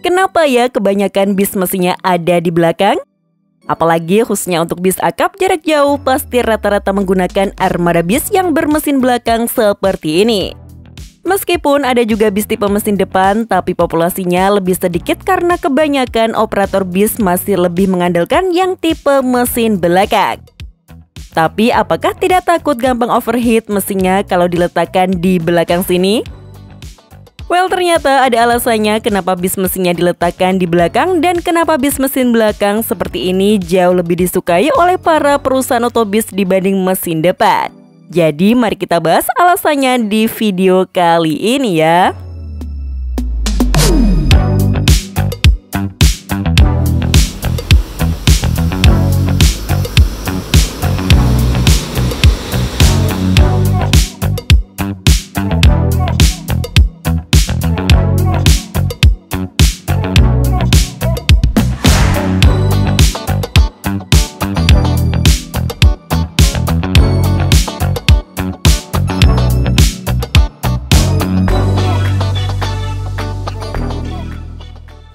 Kenapa ya kebanyakan bis mesinnya ada di belakang? Apalagi khususnya untuk bis akap jarak jauh pasti rata-rata menggunakan armada bis yang bermesin belakang seperti ini. Meskipun ada juga bis tipe mesin depan, tapi populasinya lebih sedikit karena kebanyakan operator bis masih lebih mengandalkan yang tipe mesin belakang. Tapi apakah tidak takut gampang overheat mesinnya kalau diletakkan di belakang sini? Well, ternyata ada alasannya kenapa bis mesinnya diletakkan di belakang dan kenapa bis mesin belakang seperti ini jauh lebih disukai oleh para perusahaan otobis dibanding mesin depan. Jadi mari kita bahas alasannya di video kali ini ya.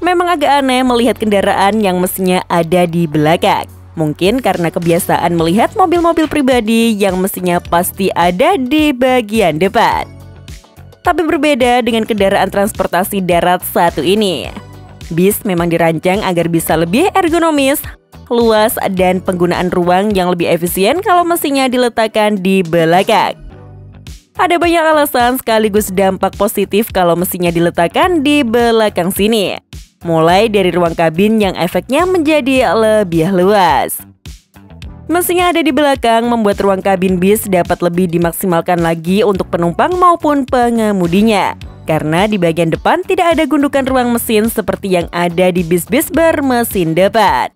Memang agak aneh melihat kendaraan yang mesinnya ada di belakang. Mungkin karena kebiasaan melihat mobil-mobil pribadi yang mesinnya pasti ada di bagian depan. Tapi berbeda dengan kendaraan transportasi darat satu ini. Bis memang dirancang agar bisa lebih ergonomis, luas, dan penggunaan ruang yang lebih efisien kalau mesinnya diletakkan di belakang. Ada banyak alasan sekaligus dampak positif kalau mesinnya diletakkan di belakang sini. Mulai dari ruang kabin yang efeknya menjadi lebih luas. Mesinnya ada di belakang membuat ruang kabin bis dapat lebih dimaksimalkan lagi untuk penumpang maupun pengemudinya. Karena di bagian depan tidak ada gundukan ruang mesin seperti yang ada di bis-bis bermesin depan.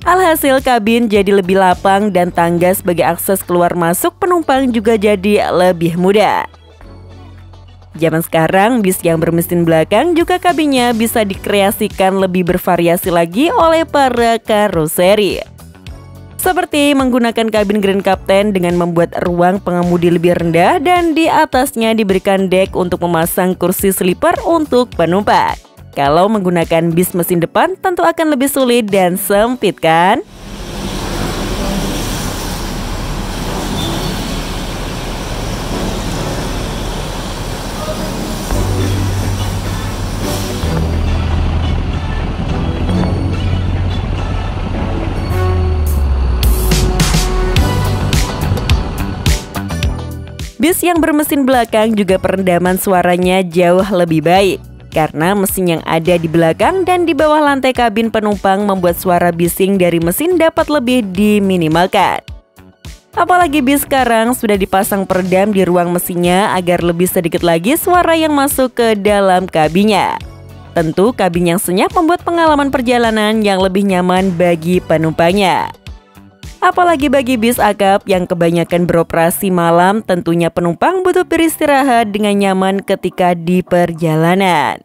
Alhasil kabin jadi lebih lapang dan tangga sebagai akses keluar masuk penumpang juga jadi lebih mudah. Zaman sekarang, bis yang bermesin belakang juga kabinnya bisa dikreasikan lebih bervariasi lagi oleh para karoseri. Seperti menggunakan kabin Grand Captain dengan membuat ruang pengemudi lebih rendah dan di atasnya diberikan dek untuk memasang kursi sleeper untuk penumpang. Kalau menggunakan bis mesin depan tentu akan lebih sulit dan sempit kan? Bis yang bermesin belakang juga perendaman suaranya jauh lebih baik. Karena mesin yang ada di belakang dan di bawah lantai kabin penumpang membuat suara bising dari mesin dapat lebih diminimalkan. Apalagi bis sekarang sudah dipasang peredam di ruang mesinnya agar lebih sedikit lagi suara yang masuk ke dalam kabinnya. Tentu kabin yang senyap membuat pengalaman perjalanan yang lebih nyaman bagi penumpangnya. Apalagi bagi bis akap yang kebanyakan beroperasi malam, tentunya penumpang butuh beristirahat dengan nyaman ketika di perjalanan.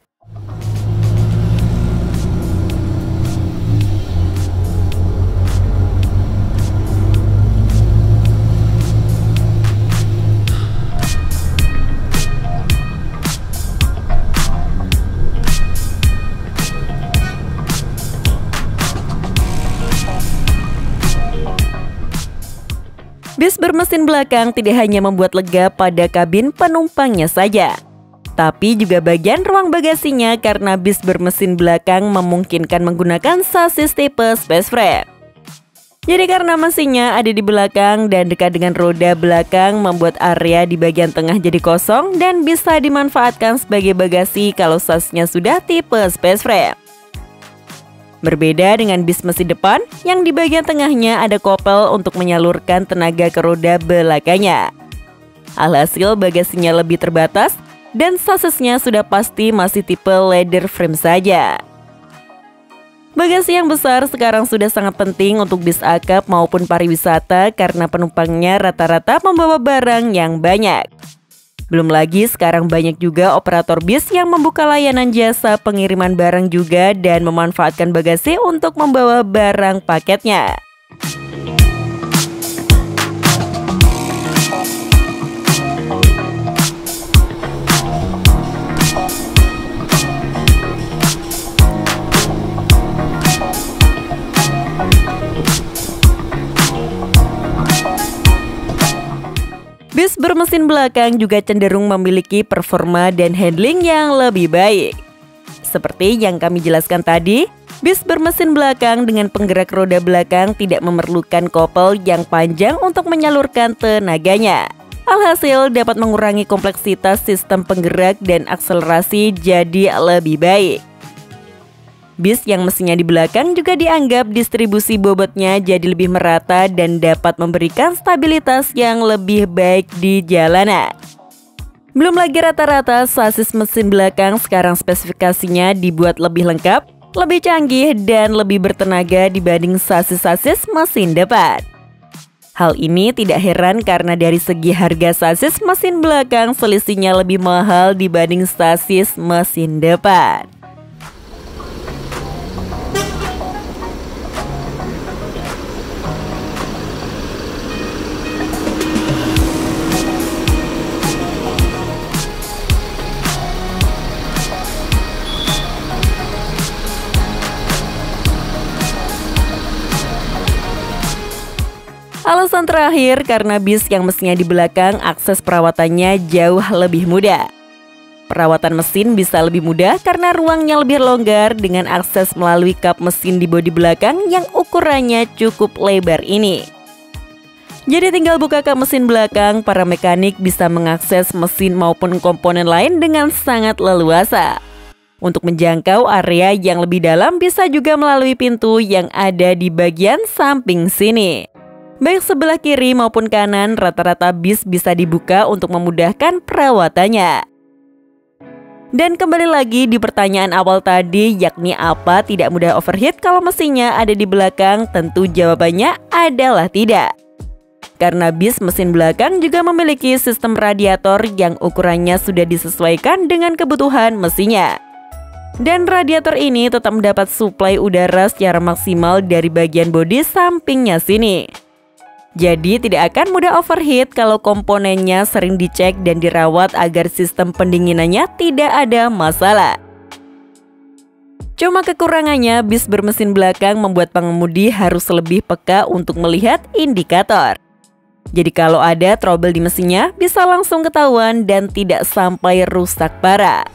Bis bermesin belakang tidak hanya membuat lega pada kabin penumpangnya saja, tapi juga bagian ruang bagasinya karena bis bermesin belakang memungkinkan menggunakan sasis tipe space frame. Jadi karena mesinnya ada di belakang dan dekat dengan roda belakang membuat area di bagian tengah jadi kosong dan bisa dimanfaatkan sebagai bagasi kalau sasnya sudah tipe space frame. Berbeda dengan bis mesin depan, yang di bagian tengahnya ada kopel untuk menyalurkan tenaga ke roda belakangnya. Alhasil bagasinya lebih terbatas, dan sasisnya sudah pasti masih tipe leather frame saja. Bagasi yang besar sekarang sudah sangat penting untuk bis akap maupun pariwisata karena penumpangnya rata-rata membawa barang yang banyak. Belum lagi sekarang banyak juga operator bis yang membuka layanan jasa pengiriman barang juga dan memanfaatkan bagasi untuk membawa barang paketnya. bermesin belakang juga cenderung memiliki performa dan handling yang lebih baik. Seperti yang kami jelaskan tadi, bis bermesin belakang dengan penggerak roda belakang tidak memerlukan kopel yang panjang untuk menyalurkan tenaganya. Alhasil dapat mengurangi kompleksitas sistem penggerak dan akselerasi jadi lebih baik. Bis yang mesinnya di belakang juga dianggap distribusi bobotnya jadi lebih merata dan dapat memberikan stabilitas yang lebih baik di jalanan. Belum lagi rata-rata sasis mesin belakang sekarang spesifikasinya dibuat lebih lengkap, lebih canggih, dan lebih bertenaga dibanding sasis-sasis mesin depan. Hal ini tidak heran karena dari segi harga sasis mesin belakang selisihnya lebih mahal dibanding sasis mesin depan. Alasan terakhir, karena bis yang mesinnya di belakang, akses perawatannya jauh lebih mudah. Perawatan mesin bisa lebih mudah karena ruangnya lebih longgar dengan akses melalui kap mesin di bodi belakang yang ukurannya cukup lebar ini. Jadi tinggal buka kap mesin belakang, para mekanik bisa mengakses mesin maupun komponen lain dengan sangat leluasa. Untuk menjangkau area yang lebih dalam bisa juga melalui pintu yang ada di bagian samping sini. Baik sebelah kiri maupun kanan, rata-rata bis bisa dibuka untuk memudahkan perawatannya. Dan kembali lagi di pertanyaan awal tadi, yakni apa tidak mudah overheat kalau mesinnya ada di belakang? Tentu jawabannya adalah tidak. Karena bis mesin belakang juga memiliki sistem radiator yang ukurannya sudah disesuaikan dengan kebutuhan mesinnya. Dan radiator ini tetap mendapat suplai udara secara maksimal dari bagian bodi sampingnya sini. Jadi tidak akan mudah overheat kalau komponennya sering dicek dan dirawat agar sistem pendinginannya tidak ada masalah. Cuma kekurangannya, bis bermesin belakang membuat pengemudi harus lebih peka untuk melihat indikator. Jadi kalau ada trouble di mesinnya bisa langsung ketahuan dan tidak sampai rusak parah.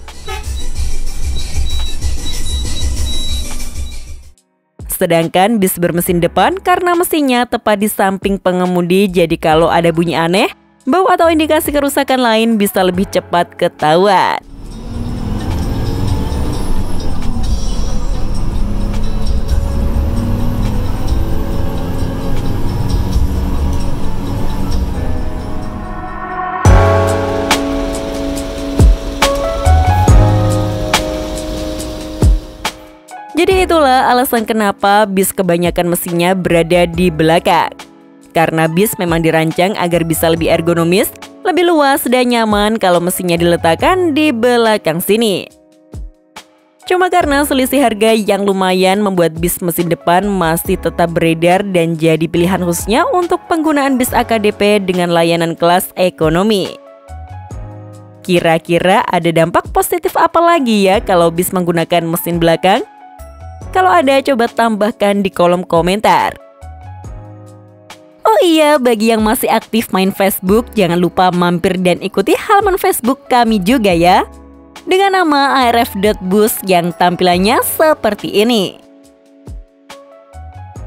Sedangkan bis bermesin depan karena mesinnya tepat di samping pengemudi, jadi kalau ada bunyi aneh, bau atau indikasi kerusakan lain bisa lebih cepat ketahuan. Jadi itulah alasan kenapa bis kebanyakan mesinnya berada di belakang. Karena bis memang dirancang agar bisa lebih ergonomis, lebih luas dan nyaman kalau mesinnya diletakkan di belakang sini. Cuma karena selisih harga yang lumayan membuat bis mesin depan masih tetap beredar dan jadi pilihan khususnya untuk penggunaan bis AKDP dengan layanan kelas ekonomi. Kira-kira ada dampak positif apa lagi ya kalau bis menggunakan mesin belakang? Kalau ada, coba tambahkan di kolom komentar. Oh iya, bagi yang masih aktif main Facebook, jangan lupa mampir dan ikuti halaman Facebook kami juga ya, dengan nama arf.bus yang tampilannya seperti ini.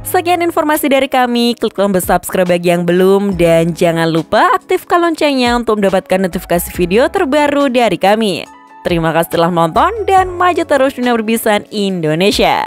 Sekian informasi dari kami, klik tombol subscribe bagi yang belum, dan jangan lupa aktifkan loncengnya untuk mendapatkan notifikasi video terbaru dari kami. Terima kasih telah menonton dan maju terus dunia berbisan Indonesia.